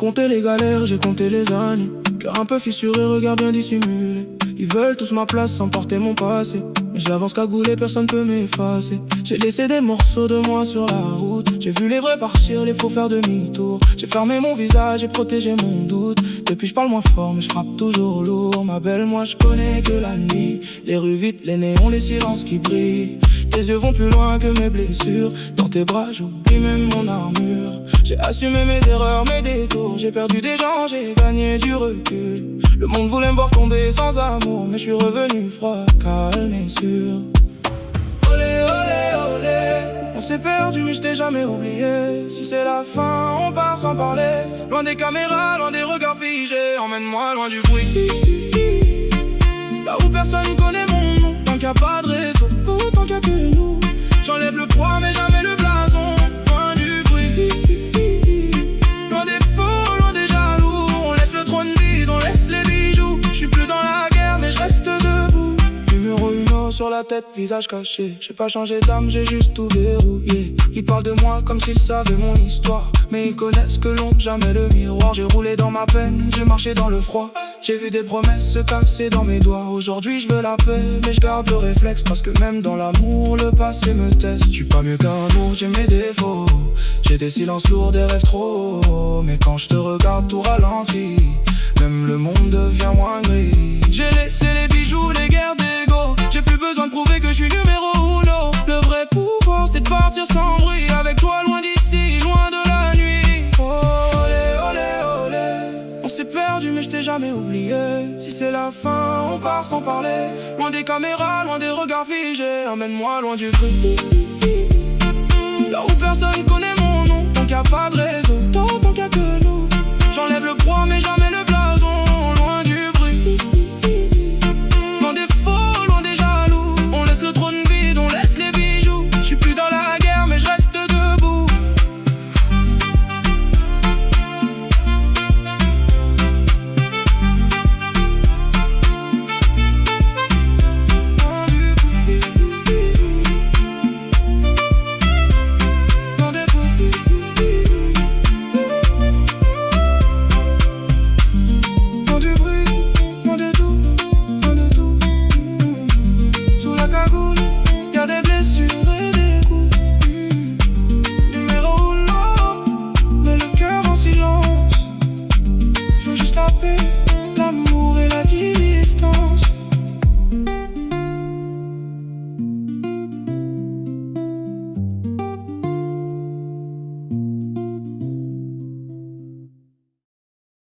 compté les galères, j'ai compté les années. Cœur un peu fissuré, regard bien dissimulé. Ils veulent tous ma place sans porter mon passé, mais j'avance cagoulé, personne peut m'effacer. J'ai laissé des morceaux de moi sur la route. J'ai vu les vrais partir, les faux faire demi-tour. J'ai fermé mon visage et protégé mon doute. Depuis je parle moins fort mais je frappe toujours lourd. Ma belle, moi je connais que la nuit. Les rues vides, les néons, les silences qui brillent. Tes yeux vont plus loin que mes blessures. Dans tes bras j'oublie même mon armure. J'ai assumé mes erreurs, mes détours. J'ai perdu des gens, j'ai gagné du recul. Le monde voulait me voir tomber sans amour, mais je suis revenu froid, calme et sûr. Olé, olé, olé. On s'est perdu mais je t'ai jamais oublié. Si c'est la fin, on part sans parler. Loin des caméras, loin des regards figés. Emmène-moi loin du bruit, là où personne connaît mon nom. Tant qu'il n'y a pas de réseau, tant qu'il n'y a que nous. J'enlève le poids mais jamais le blason. Loin du bruit, loin des faux, loin des jaloux. On laisse le trône vide, on laisse les bijoux. Je suis plus dans la guerre mais je reste debout. Numéro 1 sur la tête, visage caché. J'ai pas changé d'âme, j'ai juste tout verrouillé. Ils parlent de moi comme s'ils savaient mon histoire, mais ils connaissent que l'ombre, jamais le miroir. J'ai roulé dans ma peine, j'ai marché dans le froid. J'ai vu des promesses se casser dans mes doigts. Aujourd'hui je veux la paix, mais je garde le réflexe. Parce que même dans l'amour, le passé me teste. Je suis pas mieux qu'un autre, j'ai mes défauts. J'ai des silences lourds, des rêves trop hauts. Mais quand je te regarde tout ralenti, même le monde devient moins gris. J'ai laissé les bijoux, les guerres d'ego. J'ai plus besoin de prouver que je suis numéro 1. Le vrai pouvoir c'est de partir sans bruit. Avec toi loin d'ici, loin de la nuit. Olé, olé, olé. On s'est perdu mais je t'ai jamais oublié. Si c'est la fin, on part sans parler. Loin des caméras, loin des regards figés. Emmène-moi loin du bruit.